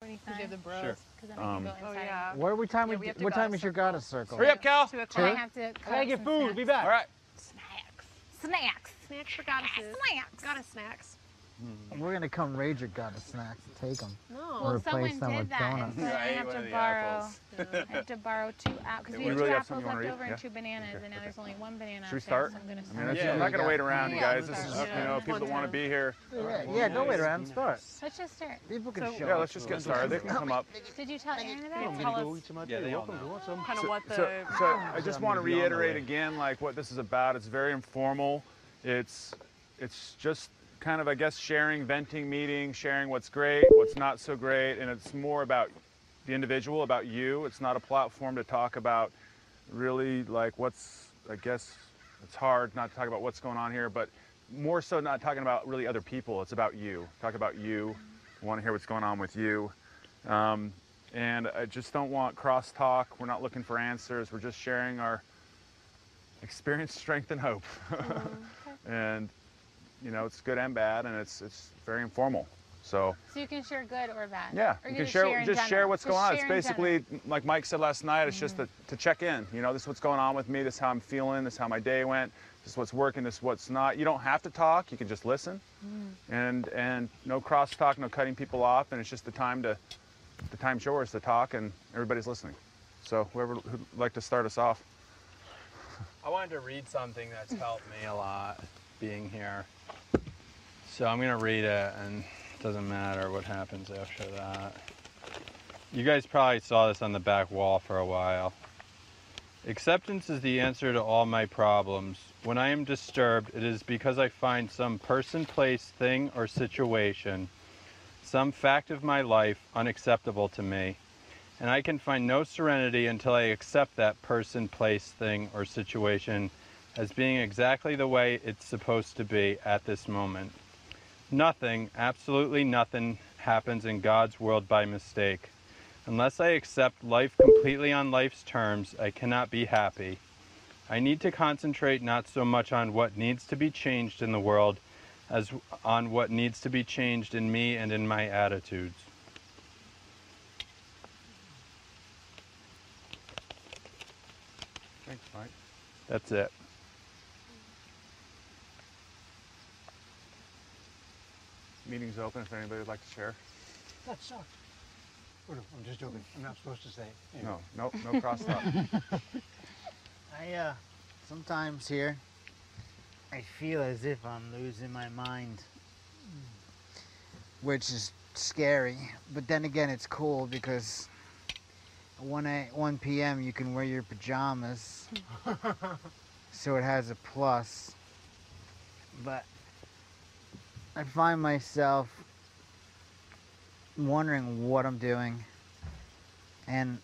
Because you have the bros. Sure. Because then I can go inside. Oh, yeah. What time? Yeah, we have to What go time to is your circle. goddess circle? Hurry up, Cal. 2 And I o'clock. have to I cut gotta up get some food. snacks. Be back. All right. Snacks. Snacks for goddesses. Snacks. Goddess snacks. We're gonna come raid your goddess snacks. Take them. No. Well, Replace someone them did with that, donuts. and so I Right, have one to of the borrow. apples. I have to borrow 2 apples because we You had really 2 have apples something you wanna left read? over Yeah. and 2 bananas, Okay, and now there's only 1 banana. Should we up there, start? so I'm gonna I mean, start. that's, Yeah. I'm not going to wait around, you Yeah, guys. let's This is, start. you know, people that want to be here. Yeah, don't wait around. Start. Let's just start. People can show Yeah, up. let's just get started. They can come up. Did you tell Aaron about it? Tell us Yeah, they all know. kind of what the... So I just want to reiterate again, like what this is about. It's very informal. It's just kind of, I guess, sharing, venting, meeting, sharing what's great, what's not so great, and it's more about the individual, about you. It's not a platform to talk about really like what's, I guess, it's hard not to talk about what's going on here, but more so not talking about really other people. It's about you. Talk about you. I want to hear what's going on with you. And I just don't want crosstalk. We're not looking for answers. We're just sharing our experience, strength, and hope. And you know, it's good and bad, and it's very informal. So you can share good or bad. yeah, Or you you can share, just share what's going on. It's share in basically like Mike said last night. It's just to check in. You know, this is what's going on with me. This is how I'm feeling. This is how my day went. This is what's working. This is what's not. You don't have to talk. You can just listen. And no crosstalk, no cutting people off. And it's just the time's yours to talk, and everybody's listening. So whoever would like to start us off. I wanted to read something that's helped me a lot being here. So I'm going to read it, and it doesn't matter what happens after that. You guys probably saw this on the back wall for a while. Acceptance is the answer to all my problems. When I am disturbed, it is because I find some person, place, thing, or situation, some fact of my life unacceptable to me. And I can find no serenity until I accept that person, place, thing, or situation as being exactly the way it's supposed to be at this moment. Nothing, absolutely nothing, happens in God's world by mistake. Unless I accept life completely on life's terms, I cannot be happy. I need to concentrate not so much on what needs to be changed in the world as on what needs to be changed in me and in my attitudes. Thanks, Mike. That's it. Meeting's open if anybody would like to share. That sucked. I'm just joking. I'm not supposed to say it. Anyway. No crosstalk. Sometimes here, I feel as if I'm losing my mind, which is scary. But then again, it's cool because at 1 p.m. you can wear your pajamas, so it has a plus. But I find myself wondering what I'm doing, and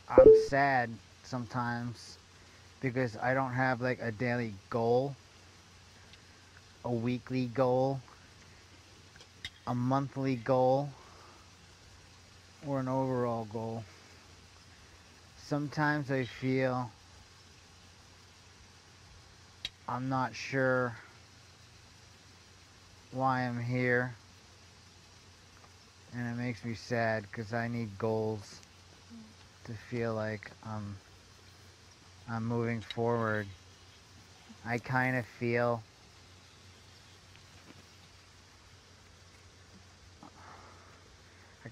I'm sad sometimes because I don't have like a daily goal, a weekly goal, a monthly goal, or an overall goal. Sometimes I feel I'm not sure why I'm here, and it makes me sad because I need goals to feel like I'm moving forward. I kind of feel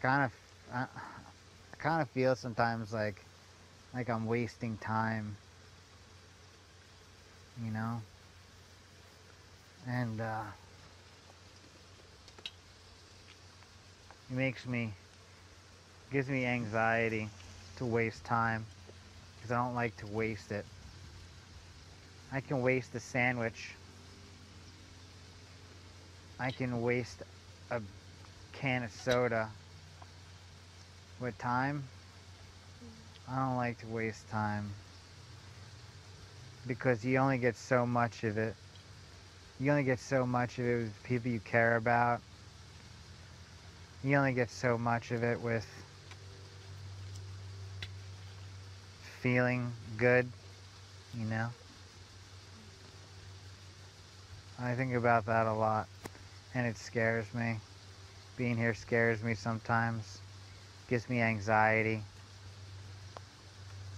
I kind of feel sometimes like I'm wasting time, you know, and gives me anxiety to waste time because I don't like to waste it. I can waste a sandwich. I can waste a can of soda. With time, I don't like to waste time because you only get so much of it. You only get so much of it with people you care about. You only get so much of it with feeling good, you know? I think about that a lot, and it scares me Being here scares me sometimes. Gives me anxiety.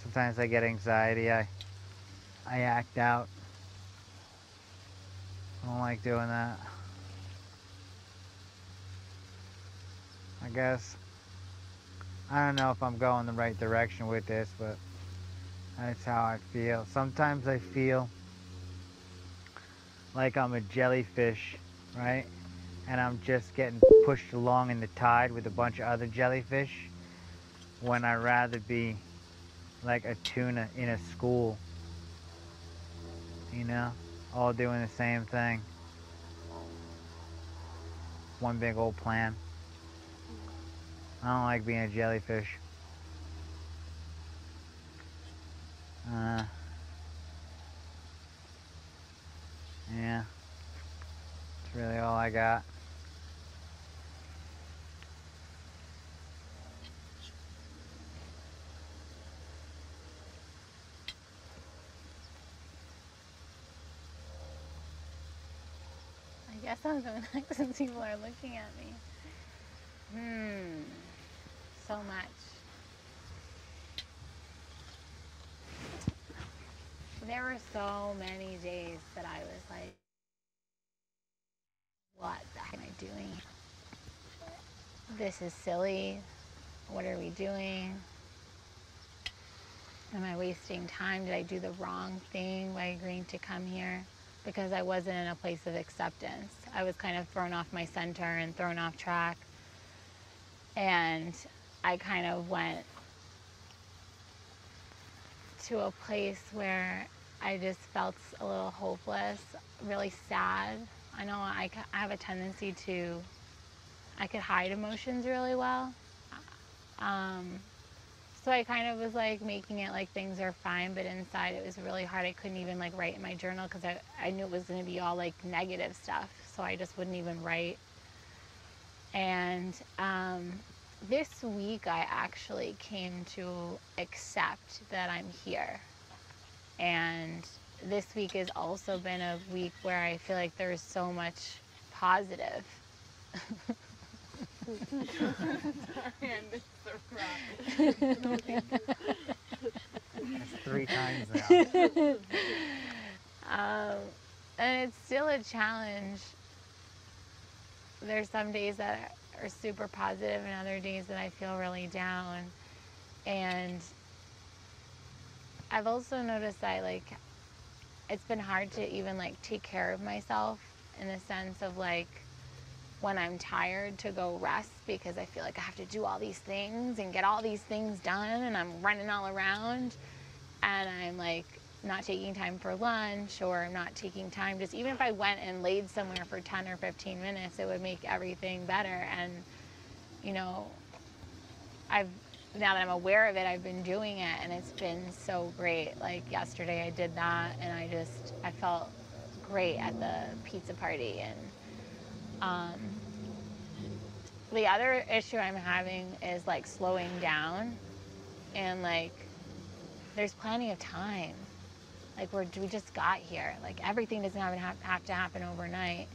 Sometimes I get anxiety. I act out. I don't like doing that. I guess. I don't know if I'm going the right direction with this, but that's how I feel. Sometimes I feel like I'm a jellyfish, right? And I'm just getting pushed along in the tide with a bunch of other jellyfish, when I'd rather be like a tuna in a school, you know, all doing the same thing. One big old plan. I don't like being a jellyfish. Yeah, that's really all I got. I guess I'll go next since people are looking at me. So much. There were so many days that I was like, what the heck am I doing? This is silly. What are we doing? Am I wasting time? Did I do the wrong thing by agreeing to come here? Because I wasn't in a place of acceptance. I was kind of thrown off my center and thrown off track. And I kind of went to a place where I just felt a little hopeless, really sad. I know I have a tendency to, I could hide emotions really well. So I kind of was like making it like things are fine, but inside it was really hard. I couldn't even like write in my journal because I knew it was going to be all like negative stuff. So I just wouldn't even write. And this week I actually came to accept that I'm here. And this week has also been a week where I feel like there's so much positive. Sorry, I missed the rap. That's 3 times now. And it's still a challenge. There's some days that are super positive and other days that I feel really down. And I've also noticed that like it's been hard to even like take care of myself, in the sense of like when I'm tired to go rest, because I feel like I have to do all these things and get all these things done, and I'm running all around, and I'm like not taking time for lunch, or I'm not taking time, just even if I went and laid somewhere for 10 or 15 minutes, it would make everything better. And you know, now that I'm aware of it, I've been doing it, and it's been so great. Like yesterday I did that, and I felt great at the pizza party. And the other issue I'm having is like slowing down, and like there's plenty of time. Like we just got here. Like everything doesn't have to happen overnight.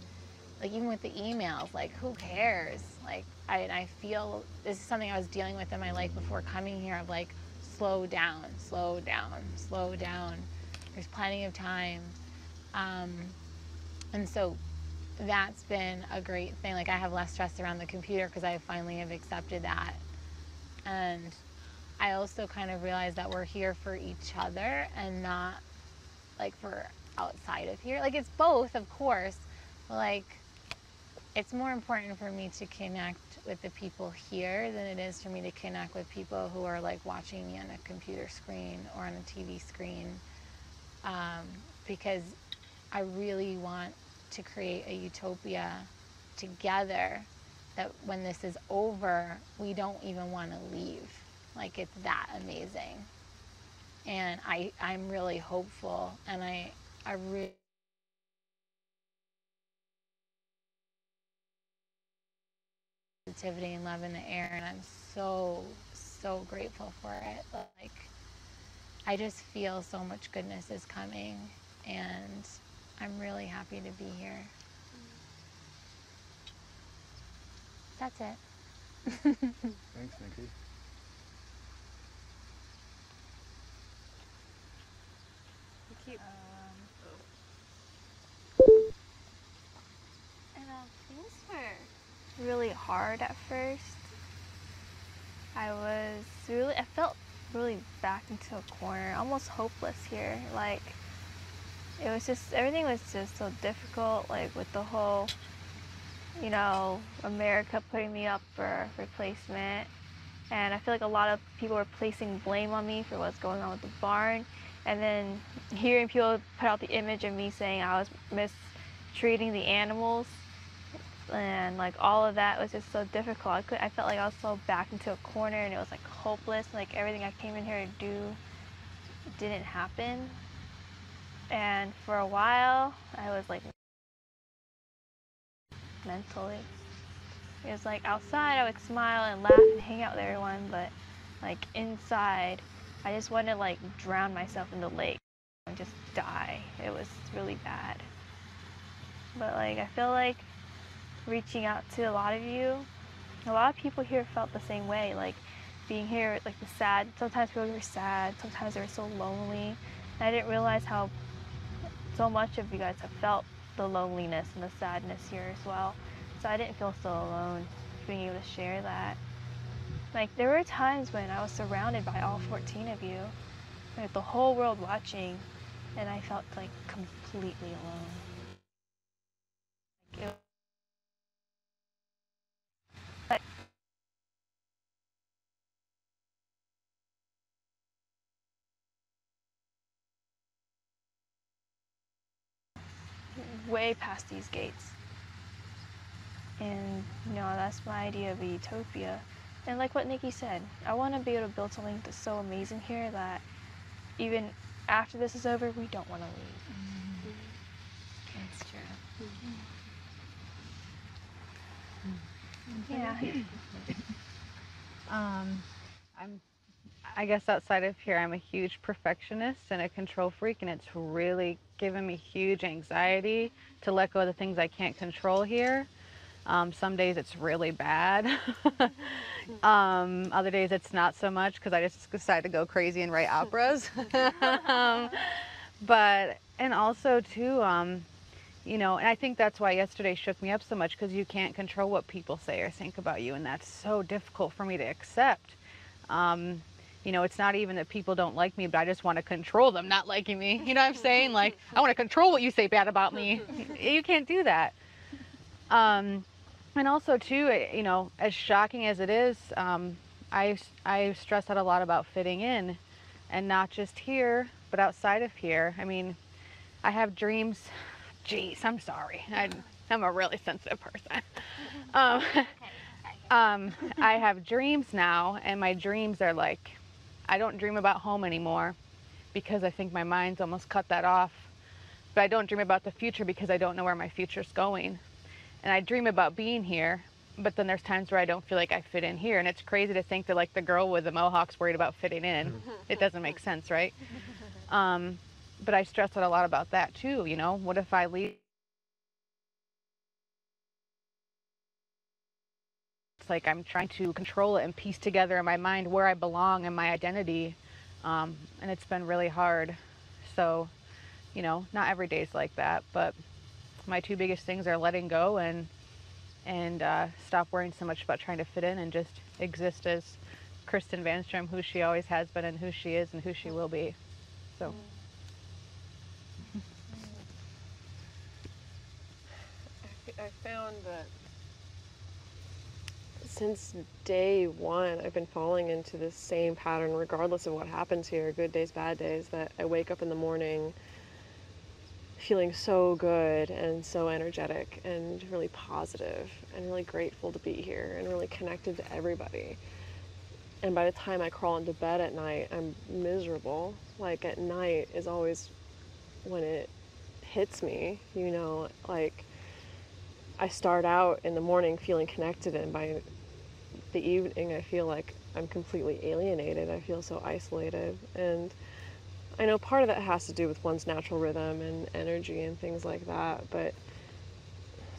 Like even with the emails, like who cares? Like I feel this is something I was dealing with in my life before coming here, of like slow down, slow down, slow down. There's plenty of time. And so that's been a great thing. Like I have less stress around the computer because I finally have accepted that. And I also kind of realized that we're here for each other and not like for outside of here. Like it's both, of course, but like it's more important for me to connect with the people here than it is for me to connect with people who are like watching me on a computer screen or on a TV screen, because I really want to create a utopia together that when this is over, we don't even want to leave. Like it's that amazing. And I'm really hopeful, and I really positivity and love in the air, and I'm so grateful for it. Like I just feel so much goodness is coming, and I'm really happy to be here. That's it. Thanks, Nikki. Keep. Things were really hard at first. I felt really backed into a corner, almost hopeless here. Like, it was just, everything was just so difficult, like with the whole, America putting me up for replacement. And I feel like a lot of people were placing blame on me for what's going on with the barn. And then hearing people put out the image of me saying I was mistreating the animals, and like all of that was just so difficult. I felt like I was so backed into a corner, and it was like hopeless. Like everything I came in here to do didn't happen. And for a while, I was like mentally. It was like outside I would smile and laugh and hang out with everyone, but like inside, I just wanted to like drown myself in the lake and just die. It was really bad. But like I feel like reaching out to a lot of people here felt the same way. Like being here, like the sad. Sometimes people were sad. Sometimes they were so lonely. And I didn't realize how so much of you guys have felt the loneliness and the sadness here as well. So I didn't feel so alone being able to share that. Like there were times when I was surrounded by all 14 of you, with the whole world watching, and I felt like completely alone. Like, way past these gates. And that's my idea of a utopia. And like what Nikki said, I want to be able to build something that's so amazing here that even after this is over, we don't want to leave. That's true. Yeah. I guess outside of here, I'm a huge perfectionist and a control freak, and it's really given me huge anxiety to let go of the things I can't control here. Some days it's really bad. Other days it's not so much because I just decide to go crazy and write operas. And also too, and I think that's why yesterday shook me up so much, because you can't control what people say or think about you, and that's so difficult for me to accept. It's not even that people don't like me, but I just want to control them not liking me. You know what I'm saying? Like, I want to control what you say bad about me. You can't do that. And also too, as shocking as it is, I stress out a lot about fitting in, and not just here, but outside of here. I mean, I have dreams. Geez, I'm sorry. I'm a really sensitive person. I have dreams now, and my dreams are like, I don't dream about home anymore because I think my mind's almost cut that off. But I don't dream about the future because I don't know where my future's going. And I dream about being here, but then there's times where I don't feel like I fit in here. And it's crazy to think that like the girl with the mohawk's worried about fitting in. It doesn't make sense, right? But I stress out a lot about that too. What if I leave? It's like I'm trying to control it and piece together in my mind where I belong and my identity. And it's been really hard. So, not every day's like that, but my two biggest things are letting go and stop worrying so much about trying to fit in and just exist as Kristen Vanstrom, who she always has been and who she is and who she will be. So. I found that since day one, I've been falling into this same pattern, regardless of what happens here, good days, bad days, that I wake up in the morning feeling so good and so energetic and really positive and really grateful to be here and really connected to everybody. And by the time I crawl into bed at night, I'm miserable. Like at night is always when it hits me, like I start out in the morning feeling connected, and by the evening I feel like I'm completely alienated. I feel so isolated. And I know part of that has to do with one's natural rhythm and energy and things like that, but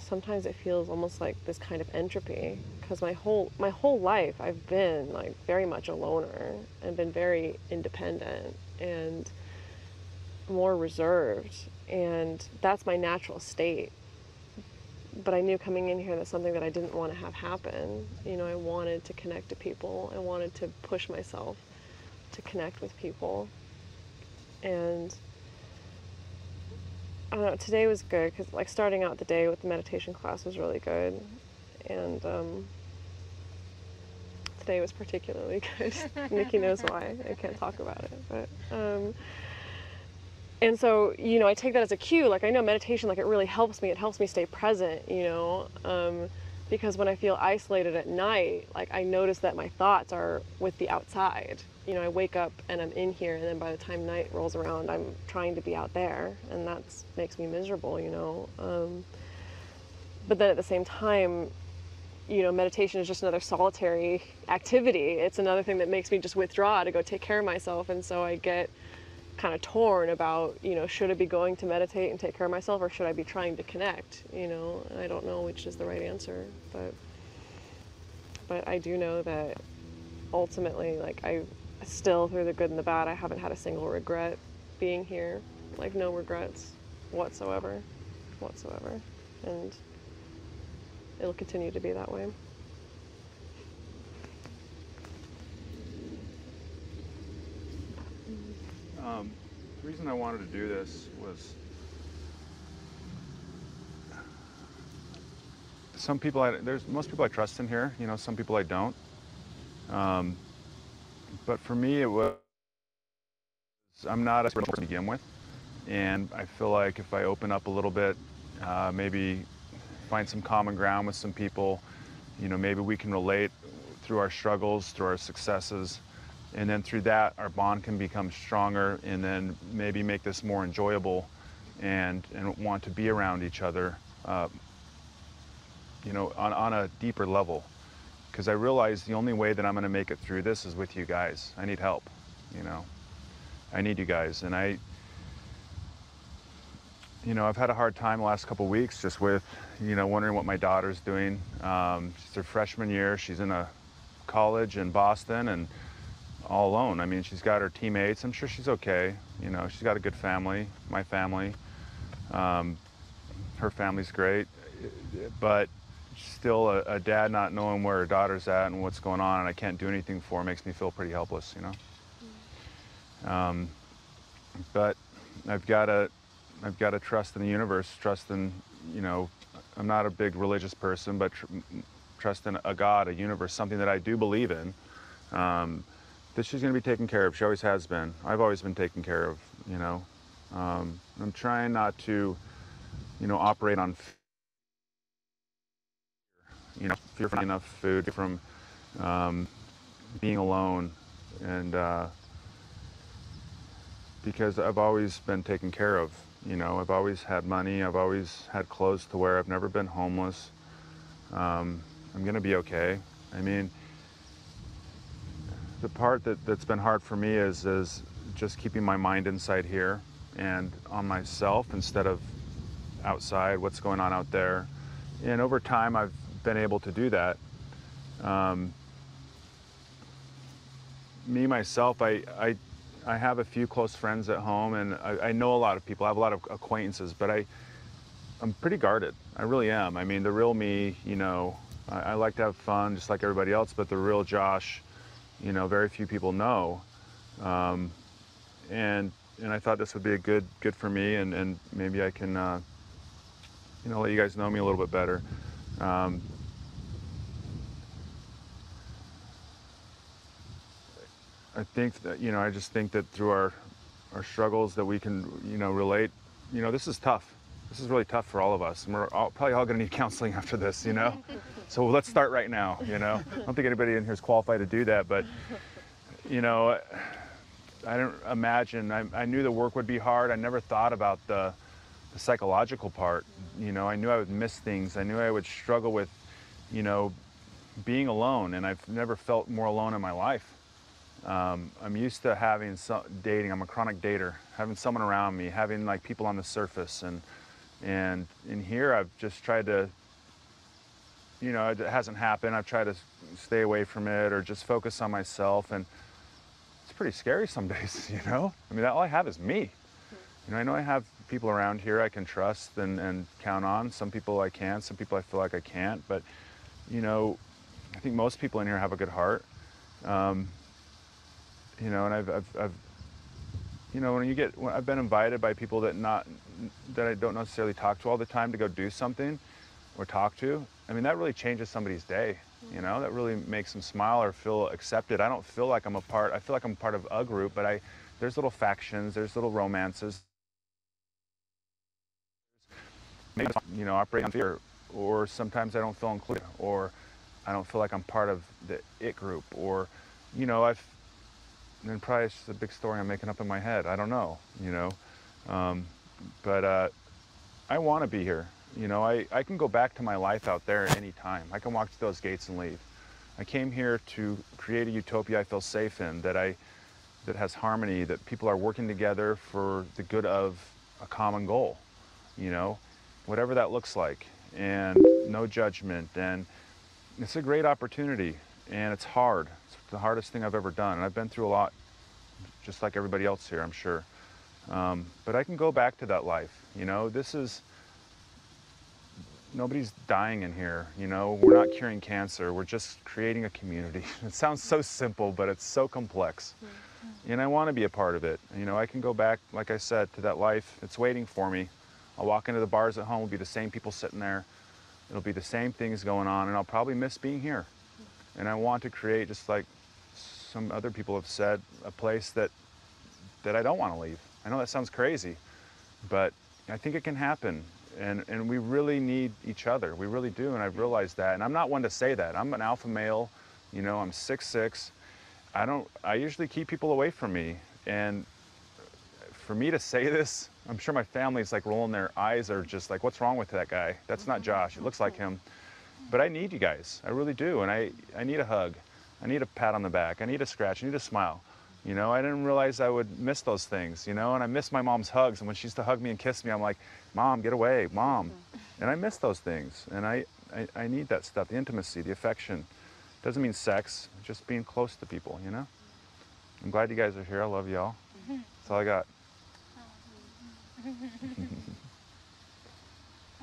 sometimes it feels almost like this kind of entropy, because my whole life I've been like very much a loner and been very independent and more reserved, and that's my natural state. But I knew coming in here that's something that I didn't want to have happen. You know, I wanted to connect to people. I wanted to push myself to connect with people. And I don't know, today was good because like starting out the day with the meditation class was really good. And today was particularly good. Nikki knows why. I can't talk about it. But and so, you know, I take that as a cue. Like, I know meditation, like, it really helps me. It helps me stay present, you know, because when I feel isolated at night, like, I notice that my thoughts are with the outside. You know, I wake up and I'm in here, and then by the time night rolls around, I'm trying to be out there, and that makes me miserable, you know. But then at the same time, you know, meditation is just another solitary activity. It's another thing that makes me just withdraw to go take care of myself, and so I get kind of torn about, you know, should I be going to meditate and take care of myself, or should I be trying to connect, you know? And I don't know which is the right answer, but I do know that ultimately, like, I still, through the good and the bad, I haven't had a single regret being here, like no regrets whatsoever, and it'll continue to be that way. The reason I wanted to do this was some people, most people I trust in here, you know, some people I don't. But for me, I'm not a spiritual person to begin with. And I feel like if I open up a little bit, maybe find some common ground with some people, you know, maybe we can relate through our struggles, through our successes. And then through that, our bond can become stronger, and then maybe make this more enjoyable and want to be around each other, you know, on a deeper level. Because I realize the only way that I'm going to make it through this is with you guys. I need help, you know. I need you guys. And you know, I've had a hard time the last couple of weeks just with, you know, wondering what my daughter's doing. She's her freshman year. She's in a college in Boston and all alone. I mean, she's got her teammates. I'm sure she's okay. You know, she's got a good family, my family. Her family's great. But still a dad not knowing where her daughter's at and what's going on, and I can't do anything for her, makes me feel pretty helpless, you know. But I've got to trust in the universe, trust in, you know, I'm not a big religious person, but trust in a God, a universe, something that I do believe in. That she's going to be taken care of. She always has been. I've always been taken care of, you know. I'm trying not to, you know, operate on fear, you know, fear from not enough food, from being alone, and because I've always been taken care of, you know. I've always had money, I've always had clothes to wear, I've never been homeless. I'm going to be okay. I mean, the part that's been hard for me is just keeping my mind inside here and on myself instead of outside, what's going on out there. And over time, I've been able to do that. Me, myself, I have a few close friends at home, and I know a lot of people. I have a lot of acquaintances, but I'm pretty guarded. I really am. I mean, the real me, you know, I like to have fun just like everybody else, but the real Josh, you know, very few people know. And I thought this would be a good for me, and maybe I can, you know, let you guys know me a little bit better. I think that, you know, I just think that through our struggles that we can, you know, relate. You know, this is tough. This is really tough for all of us, and we're probably all going to need counseling after this, you know. So let's start right now, you know. I don't think anybody in here is qualified to do that, but, you know, I don't imagine. I knew the work would be hard. I never thought about the psychological part. You know, I knew I would miss things. I knew I would struggle with, you know, being alone, and I've never felt more alone in my life. I'm used to having dating. I'm a chronic dater, having someone around me, having like people on the surface, and And in here, I've just tried to, you know, it hasn't happened. I've tried to stay away from it or just focus on myself. And it's pretty scary some days, you know? I mean, all I have is me. You know I have people around here I can trust and count on. Some people I can, some people I feel like I can't. But, you know, I think most people in here have a good heart. You know, and I've you know, when I've been invited by people that I don't necessarily talk to all the time to go do something or talk to, I mean, that really changes somebody's day. You know, that really makes them smile or feel accepted. I don't feel like I'm a part, I feel like I'm part of a group, but there's little factions, there's little romances. Maybe, you know, operate on fear, or sometimes I don't feel included, or I don't feel like I'm part of the it group, or, you know, and probably it's just a big story I'm making up in my head. I don't know, you know. But I want to be here. You know, I can go back to my life out there at any time. I can walk through those gates and leave. I came here to create a utopia I feel safe in, that has harmony, that people are working together for the good of a common goal, you know, whatever that looks like, and no judgment. And it's a great opportunity, and it's hard. It's the hardest thing I've ever done, and I've been through a lot, just like everybody else here, I'm sure. But I can go back to that life, you know. Nobody's dying in here, you know. We're not curing cancer, we're just creating a community. It sounds so simple, but it's so complex. And I want to be a part of it. You know, I can go back, like I said, to that life. It's waiting for me. I'll walk into the bars at home, it'll be the same people sitting there. It'll be the same things going on, and I'll probably miss being here. And I want to create, just like some other people have said, a place that I don't want to leave. I know that sounds crazy, but I think it can happen. And we really need each other. We really do, and I've realized that. And I'm not one to say that. I'm an alpha male, you know, I'm 6'6". I usually keep people away from me. And for me to say this, I'm sure my family's like rolling their eyes, or just like, what's wrong with that guy? That's not Josh, it looks like him. But I need you guys, I really do. And I need a hug, I need a pat on the back, I need a scratch, I need a smile. You know, I didn't realize I would miss those things, you know, and I miss my mom's hugs. And when she used to hug me and kiss me, I'm like, Mom, get away, Mom. And I miss those things. And I need that stuff, the intimacy, the affection. Doesn't mean sex, just being close to people, you know? I'm glad you guys are here. I love y'all. That's all I got. I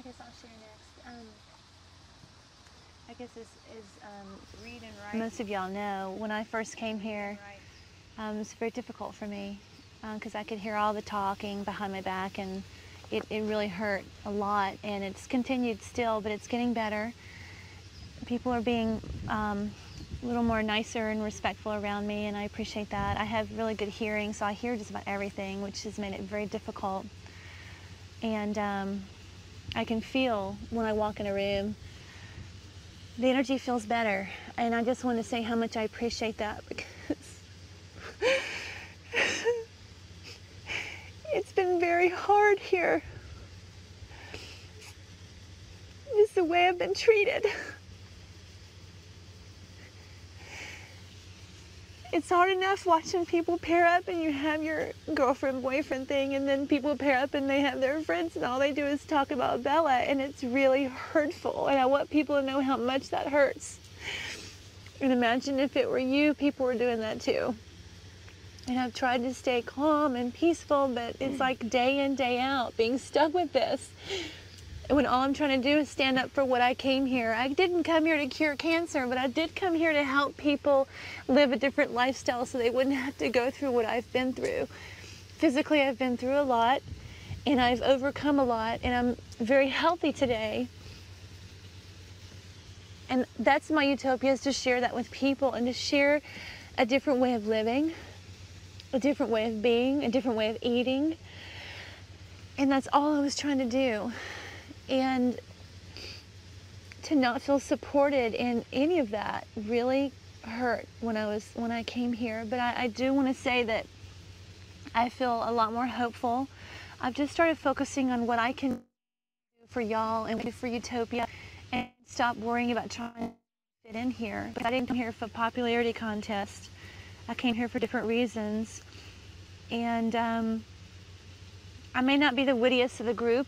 guess I'll share next. I guess this is read and write. Most of y'all know, when I first came here, it was very difficult for me because I could hear all the talking behind my back, and it really hurt a lot, and it's continued still, but it's getting better. People are being a little more nicer and respectful around me, and I appreciate that. I have really good hearing, so I hear just about everything, which has made it very difficult. And I can feel when I walk in a room, the energy feels better, and I just want to say how much I appreciate that, because it's been very hard here. Just the way I've been treated. It's hard enough watching people pair up and you have your girlfriend, boyfriend thing, and then people pair up and they have their friends and all they do is talk about Bella, and it's really hurtful, and I want people to know how much that hurts. And imagine if it were you, people were doing that too. And I've tried to stay calm and peaceful, but it's like day in, day out, being stuck with this. When all I'm trying to do is stand up for what I came here. I didn't come here to cure cancer, but I did come here to help people live a different lifestyle so they wouldn't have to go through what I've been through. Physically, I've been through a lot, and I've overcome a lot, and I'm very healthy today. And that's my utopia, is to share that with people and to share a different way of living, a different way of being, a different way of eating. And that's all I was trying to do. And to not feel supported in any of that really hurt when I came here. But I do want to say that I feel a lot more hopeful. I've just started focusing on what I can do for y'all and do for Utopia, and stop worrying about trying to fit in here. Because I didn't come here for a popularity contest. I came here for different reasons. And I may not be the wittiest of the group.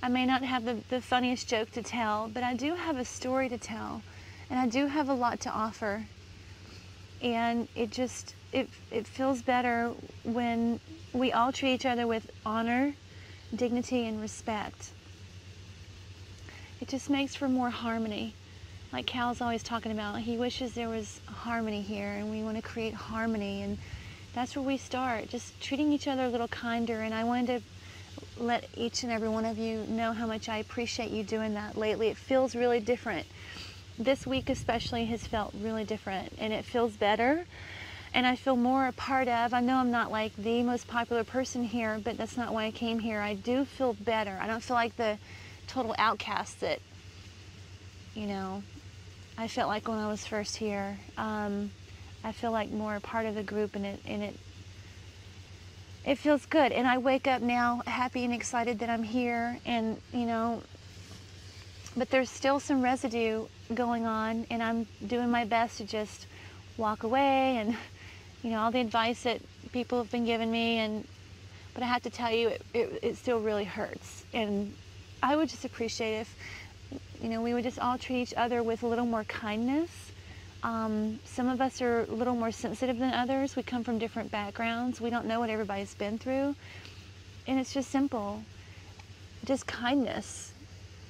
I may not have the funniest joke to tell, but I do have a story to tell, and I do have a lot to offer. And it feels better when we all treat each other with honor, dignity, and respect. It just makes for more harmony. Like Cal's always talking about, he wishes there was harmony here, and we want to create harmony, and that's where we start, just treating each other a little kinder. And I wanted to let each and every one of you know how much I appreciate you doing that lately. It feels really different. This week especially has felt really different, and it feels better, and I feel more a part of. I know I'm not like the most popular person here, but that's not why I came here. I do feel better. I don't feel like the total outcast that, you know, I felt like when I was first here. I feel like more a part of the group, and it feels good. And I wake up now happy and excited that I'm here, and you know, but there's still some residue going on, and I'm doing my best to just walk away, and you know, all the advice that people have been giving me, but I have to tell you, it still really hurts. And I would just appreciate if, you know, we would just all treat each other with a little more kindness. Some of us are a little more sensitive than others. We come from different backgrounds. We don't know what everybody's been through. And it's just simple, just kindness.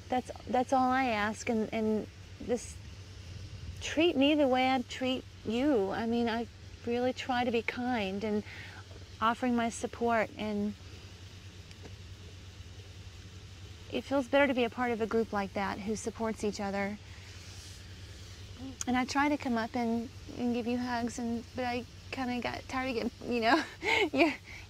That's all I ask. And this, treat me the way I treat you. I mean, I really try to be kind and offering my support, and it feels better to be a part of a group like that who supports each other. And I try to come up and give you hugs, but I kind of got tired of getting, you know,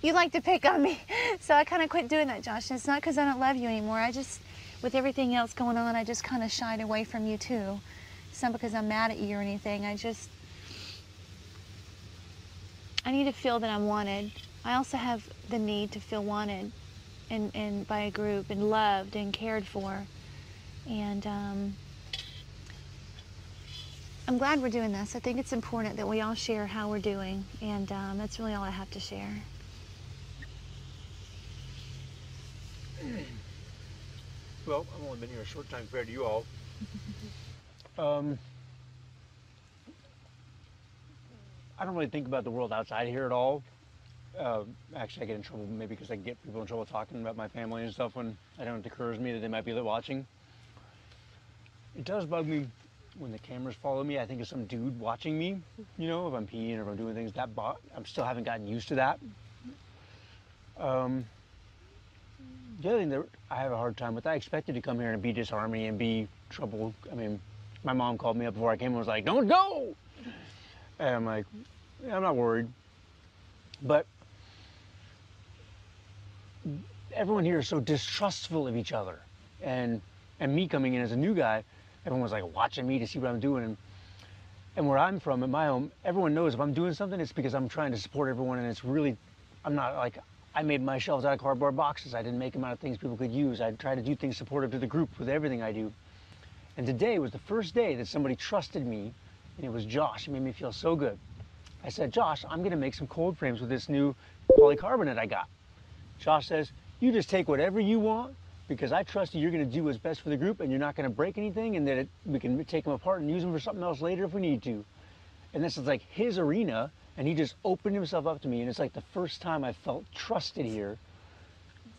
you like to pick on me. So I kind of quit doing that, Josh. And it's not because I don't love you anymore. I just, with everything else going on, I just kind of shied away from you too. It's not because I'm mad at you or anything. I need to feel that I'm wanted. I also have the need to feel wanted and by a group, and loved and cared for. And I'm glad we're doing this. I think it's important that we all share how we're doing, and that's really all I have to share. Well, I've only been here a short time compared to you all. I don't really think about the world outside here at all. Actually, I get in trouble maybe because I get people in trouble talking about my family and stuff when it occurs to me that they might be watching. It does bug me when the cameras follow me. I think of some dude watching me, you know, if I'm peeing or if I'm doing things. I'm still haven't gotten used to that. The other thing that I have a hard time with, I expected to come here and be disarming and be trouble. I mean, my mom called me up before I came and was like, "Don't go!" And I'm like, yeah, I'm not worried. But everyone here is so distrustful of each other. And me coming in as a new guy, everyone was like watching me to see what I'm doing. And where I'm from, at my home, everyone knows if I'm doing something, it's because I'm trying to support everyone. And it's really, I'm not like, I made my shelves out of cardboard boxes. I didn't make them out of things people could use. I try to do things supportive to the group with everything I do. And today was the first day that somebody trusted me, and it was Josh. It made me feel so good. I said, "Josh, I'm gonna make some cold frames with this new polycarbonate I got." Josh says, "You just take whatever you want, because I trust you're gonna do what's best for the group, and you're not gonna break anything, and that we can take them apart and use them for something else later if we need to." And this is like his arena, and he just opened himself up to me, and it's like the first time I felt trusted here.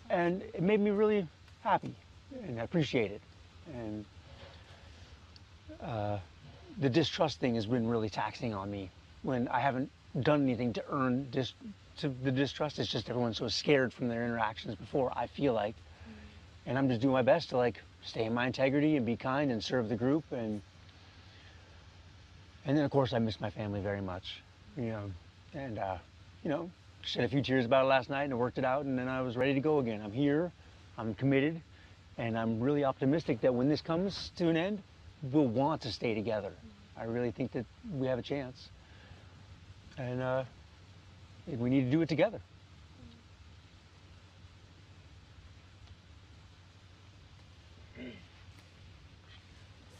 And it made me really happy, and I appreciate it. And the distrust thing has been really taxing on me when I haven't done anything to earn the distrust. It's just everyone's so scared from their interactions before, I feel like. And I'm just doing my best to like stay in my integrity and be kind and serve the group. And then of course I miss my family very much, you know, and you know, shed a few tears about it last night and I worked it out, and then I was ready to go again. I'm here, I'm committed, and I'm really optimistic that when this comes to an end, we'll want to stay together. I really think that we have a chance. And we need to do it together.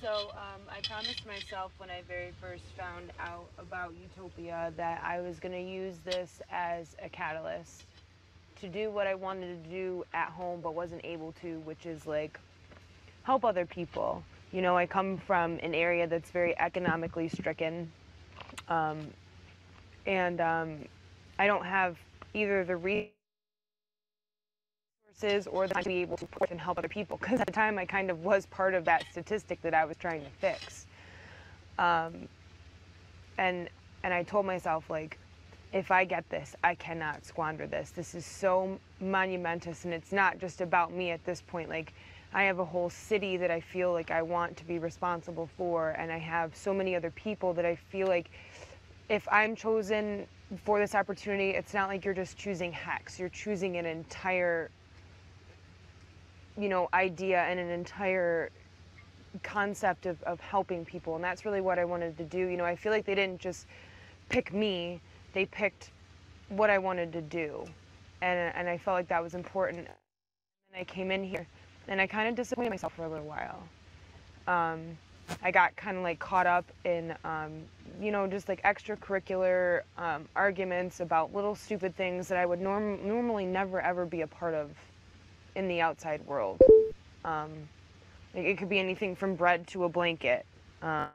So I promised myself when I very first found out about Utopia that I was going to use this as a catalyst to do what I wanted to do at home but wasn't able to, which is like help other people. You know, I come from an area that's very economically stricken, and I don't have either the resources or the time to be able to support and help other people, because at the time I kind of was part of that statistic that I was trying to fix. And I told myself, like, if I get this, I cannot squander this. This is so monumentous, and it's not just about me at this point. Like, I have a whole city that I feel like I want to be responsible for, and I have so many other people that I feel like if I'm chosen for this opportunity, it's not like you're just choosing Hex. You're choosing an entire, you know, idea and an entire concept of helping people, and that's really what I wanted to do. You know, I feel like they didn't just pick me, they picked what I wanted to do, and I felt like that was important. And I came in here and I kind of disappointed myself for a little while. I got kind of like caught up in you know, just like extracurricular arguments about little stupid things that I would normally never ever be a part of in the outside world. Like, it could be anything from bread to a blanket. Kind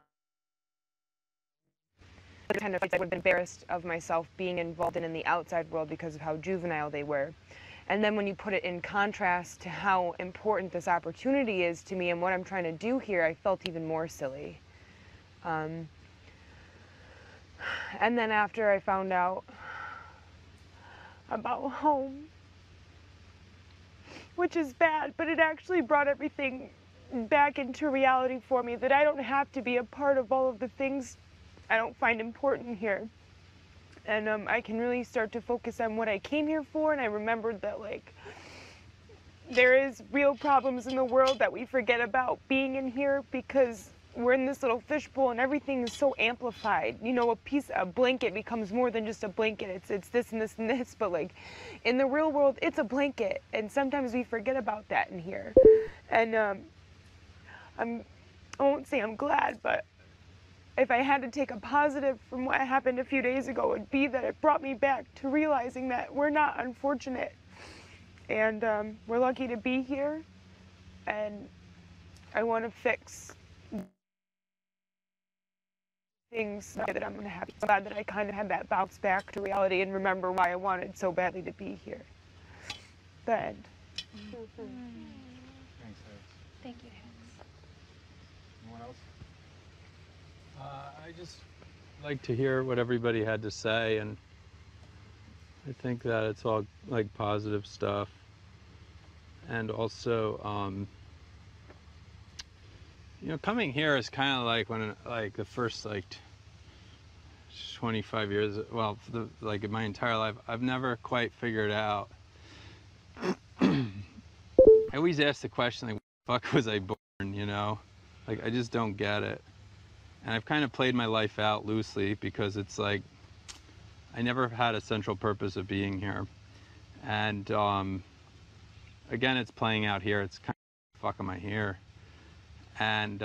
of, I would have been embarrassed of myself being involved in the outside world because of how juvenile they were. And then when you put it in contrast to how important this opportunity is to me and what I'm trying to do here, I felt even more silly. And then after I found out about home, which is bad, but it actually brought everything back into reality for me, that I don't have to be a part of all of the things I don't find important here. And I can really start to focus on what I came here for, and I remembered that, like, there is real problems in the world that we forget about being in here because we're in this little fishbowl and everything is so amplified. You know, a blanket becomes more than just a blanket. It's this and this and this, but like in the real world, it's a blanket, and sometimes we forget about that in here. And I won't say I'm glad, but if I had to take a positive from what happened a few days ago, it would be that it brought me back to realizing that we're not unfortunate, and we're lucky to be here, and I want to fix things that I'm gonna have. I'm glad that I kind of had that bounce back to reality and remember why I wanted so badly to be here. The end. Thanks, Hex. Thank you, Hex. Anyone else? I just like to hear what everybody had to say, and I think that it's all like positive stuff. And also, you know, coming here is kind of like when, like, the first like 25 years, well, like in my entire life, I've never quite figured out. I always ask the question, like, what the fuck was I born, you know? Like, I just don't get it. And I've kind of played my life out loosely because it's like, I never had a central purpose of being here. And again, it's playing out here. It's kind of, fuck am I here? And,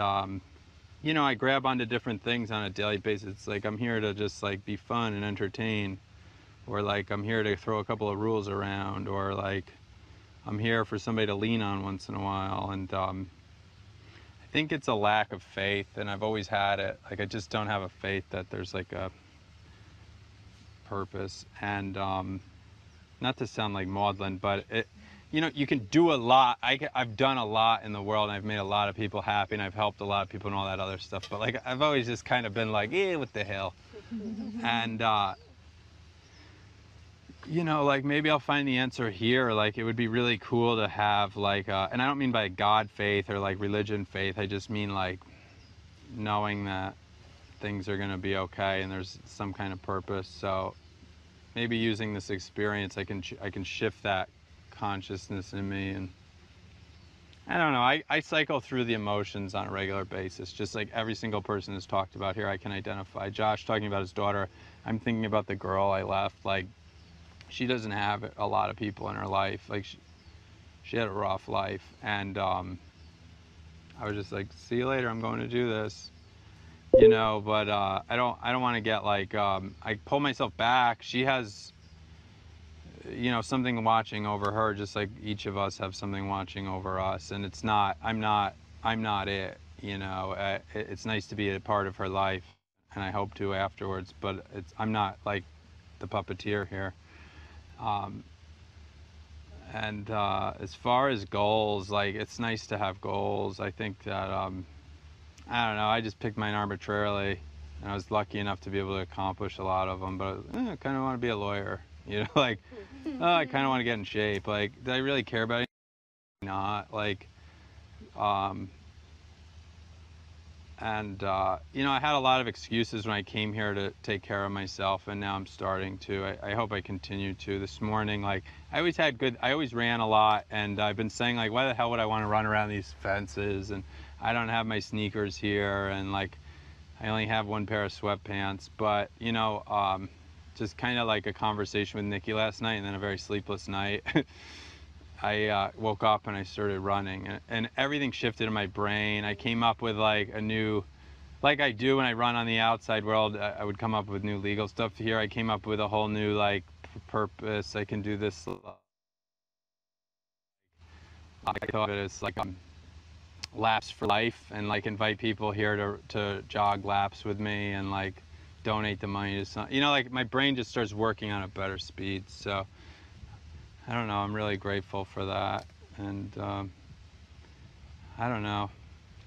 you know, I grab onto different things on a daily basis. It's like, I'm here to just like be fun and entertain, or like, I'm here to throw a couple of rules around, or like, I'm here for somebody to lean on once in a while. And I think it's a lack of faith, and I've always had it. Like, I just don't have a faith that there's like a purpose. And not to sound like maudlin, but it, you know, you can do a lot. I've done a lot in the world, and I've made a lot of people happy, and I've helped a lot of people and all that other stuff. But like, I've always just kind of been like, eh, what the hell? And you know, like, maybe I'll find the answer here. Like, it would be really cool to have like, and I don't mean by God faith or like religion faith. I just mean like knowing that things are gonna be okay and there's some kind of purpose. So maybe using this experience, I can shift that consciousness in me. And I don't know, I cycle through the emotions on a regular basis, just like every single person has talked about here. I can identify. Josh talking about his daughter, I'm thinking about the girl I left. Like, she doesn't have a lot of people in her life. Like, she had a rough life, and I was just like, see you later, I'm going to do this, you know. But I don't want to get like, I pull myself back. She has you know, something watching over her, just like each of us have something watching over us. And it's not, I'm not it, you know. It's nice to be a part of her life, and I hope to afterwards, but I'm not like the puppeteer here. And as far as goals, like, it's nice to have goals. I think that, I don't know, I just picked mine arbitrarily, and I was lucky enough to be able to accomplish a lot of them, but I kind of want to be a lawyer, you know, like, oh, I kind of want to get in shape. Like, did I really care about it? Not, like, you know, I had a lot of excuses when I came here to take care of myself, and now I'm starting to. I hope I continue to. This morning, like, I always ran a lot, and I've been saying, like, why the hell would I want to run around these fences, and I don't have my sneakers here, and, like, I only have one pair of sweatpants. But, you know, just kind of like a conversation with Nikki last night, and then a very sleepless night. I woke up and I started running, and everything shifted in my brain. I came up with, like, a new, like I do when I run on the outside world, I would come up with new legal stuff. Here I came up with a whole new, like, purpose. I can do this. I thought of it as, like, laps for life, and, like, invite people here to jog laps with me, and, like, donate the money to some, you know, like, my brain just starts working on a better speed. So I don't know, I'm really grateful for that. And I don't know,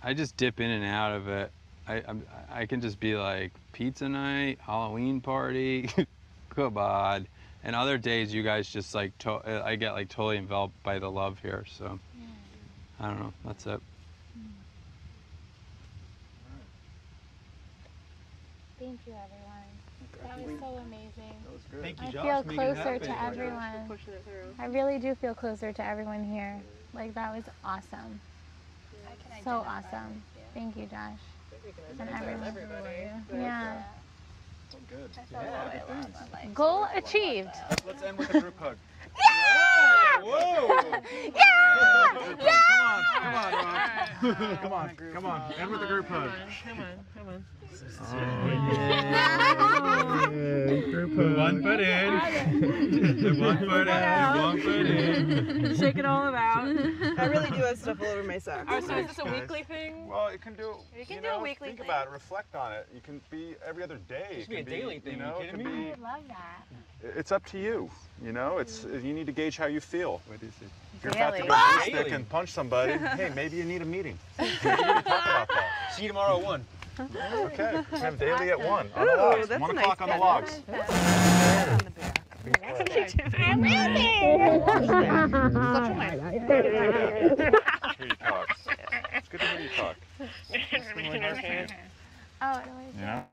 I just dip in and out of it. I can just be like, pizza night, Halloween party, goodbye. And other days you guys just, like, I get, like, totally enveloped by the love here. So I don't know, that's it. Thank you, everyone. That was so amazing. That was good. Thank you, I Josh, feel for making it closer happen. to everyone. Pushing it through. I really do feel closer to everyone here. Like, that was awesome. So awesome. Thank you, Josh. And everyone. Yeah. So good. Goal achieved. Let's end with a group hug. Yeah! Whoa! Yeah! Yeah! Come on. End with a group hug. Come on. One foot in. One foot in. Shake it all about. I really do have stuff all over my socks. Oh, so is this a weekly thing? Well, it can do. You can you do know, a weekly think thing. about it. Reflect on it. You can be every other day. It should be a daily thing. You know, You it kidding can me? be. I love that. It's up to you. You know, you need to gauge how you feel. What is it? If you're about to Daily. get stick Daily. and punch somebody, hey, maybe you need a meeting. Maybe we can talk about that. See you tomorrow at 1. Okay, we have daily at 1 on the Ooh, logs. that's 1 a nice o'clock on the schedule. logs. On the back. I'm Hear you talk. It's good to hear you talk. It's been really hard for you. Oh, it always You know?